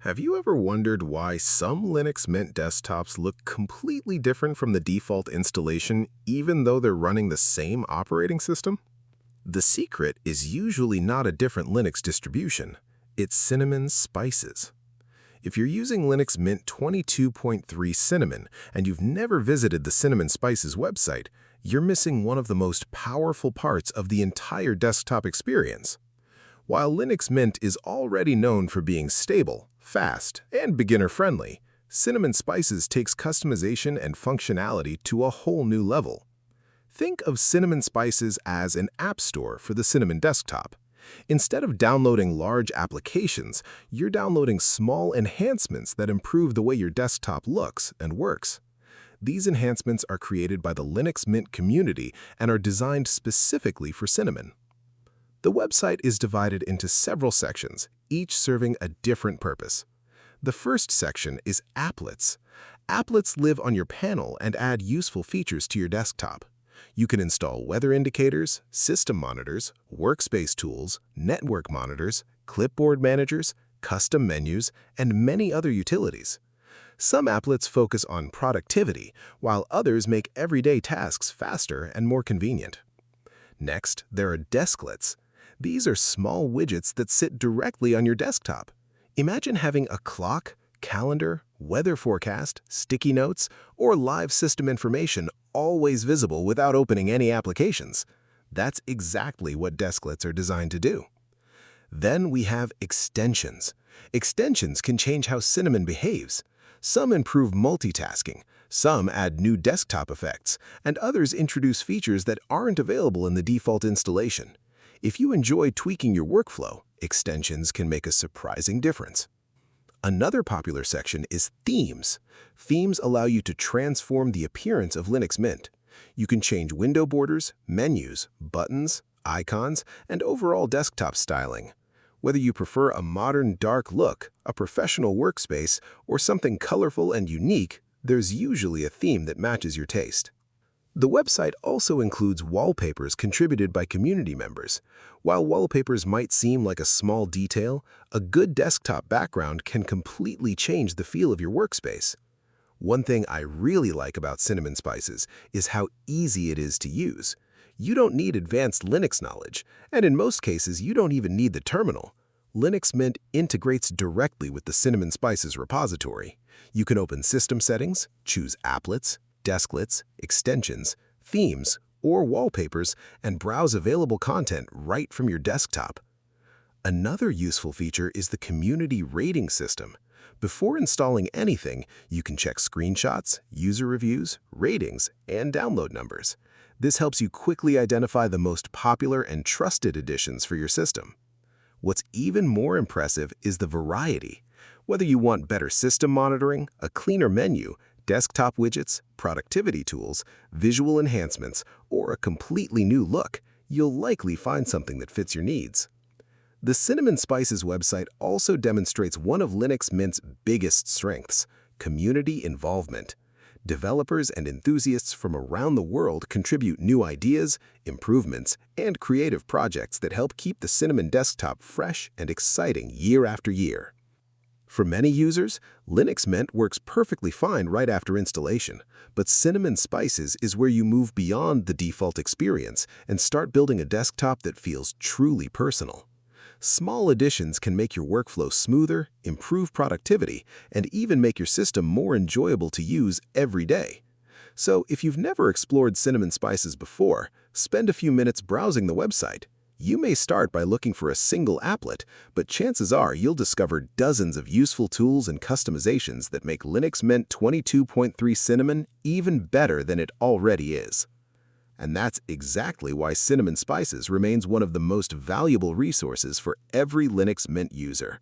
Have you ever wondered why some Linux Mint desktops look completely different from the default installation even though they're running the same operating system? The secret is usually not a different Linux distribution. It's Cinnamon Spices. If you're using Linux Mint 22.3 Cinnamon and you've never visited the Cinnamon Spices website, you're missing one of the most powerful parts of the entire desktop experience. While Linux Mint is already known for being stable, fast, and beginner-friendly, Cinnamon Spices takes customization and functionality to a whole new level. Think of Cinnamon Spices as an app store for the Cinnamon desktop. Instead of downloading large applications, you're downloading small enhancements that improve the way your desktop looks and works. These enhancements are created by the Linux Mint community and are designed specifically for Cinnamon. The website is divided into several sections, each serving a different purpose. The first section is Applets. Applets live on your panel and add useful features to your desktop. You can install weather indicators, system monitors, workspace tools, network monitors, clipboard managers, custom menus, and many other utilities. Some applets focus on productivity, while others make everyday tasks faster and more convenient. Next, there are Desklets. These are small widgets that sit directly on your desktop. Imagine having a clock, calendar, weather forecast, sticky notes, or live system information always visible without opening any applications. That's exactly what Desklets are designed to do. Then we have extensions. Extensions can change how Cinnamon behaves. Some improve multitasking, some add new desktop effects, and others introduce features that aren't available in the default installation. If you enjoy tweaking your workflow, extensions can make a surprising difference. Another popular section is themes. Themes allow you to transform the appearance of Linux Mint. You can change window borders, menus, buttons, icons, and overall desktop styling. Whether you prefer a modern, dark look, a professional workspace, or something colorful and unique, there's usually a theme that matches your taste. The website also includes wallpapers contributed by community members. While wallpapers might seem like a small detail, a good desktop background can completely change the feel of your workspace. One thing I really like about Cinnamon Spices is how easy it is to use. You don't need advanced Linux knowledge, and in most cases, you don't even need the terminal. Linux Mint integrates directly with the Cinnamon Spices repository. You can open system settings, choose applets, desklets, extensions, themes, or wallpapers, and browse available content right from your desktop. Another useful feature is the community rating system. Before installing anything, you can check screenshots, user reviews, ratings, and download numbers. This helps you quickly identify the most popular and trusted editions for your system. What's even more impressive is the variety. Whether you want better system monitoring, a cleaner menu, desktop widgets, productivity tools, visual enhancements, or a completely new look, you'll likely find something that fits your needs. The Cinnamon Spices website also demonstrates one of Linux Mint's biggest strengths: community involvement. Developers and enthusiasts from around the world contribute new ideas, improvements, and creative projects that help keep the Cinnamon desktop fresh and exciting year after year. For many users, Linux Mint works perfectly fine right after installation, but Cinnamon Spices is where you move beyond the default experience and start building a desktop that feels truly personal. Small additions can make your workflow smoother, improve productivity, and even make your system more enjoyable to use every day. So if you've never explored Cinnamon Spices before, spend a few minutes browsing the website. You may start by looking for a single applet, but chances are you'll discover dozens of useful tools and customizations that make Linux Mint 22.3 Cinnamon even better than it already is. And that's exactly why Cinnamon Spices remains one of the most valuable resources for every Linux Mint user.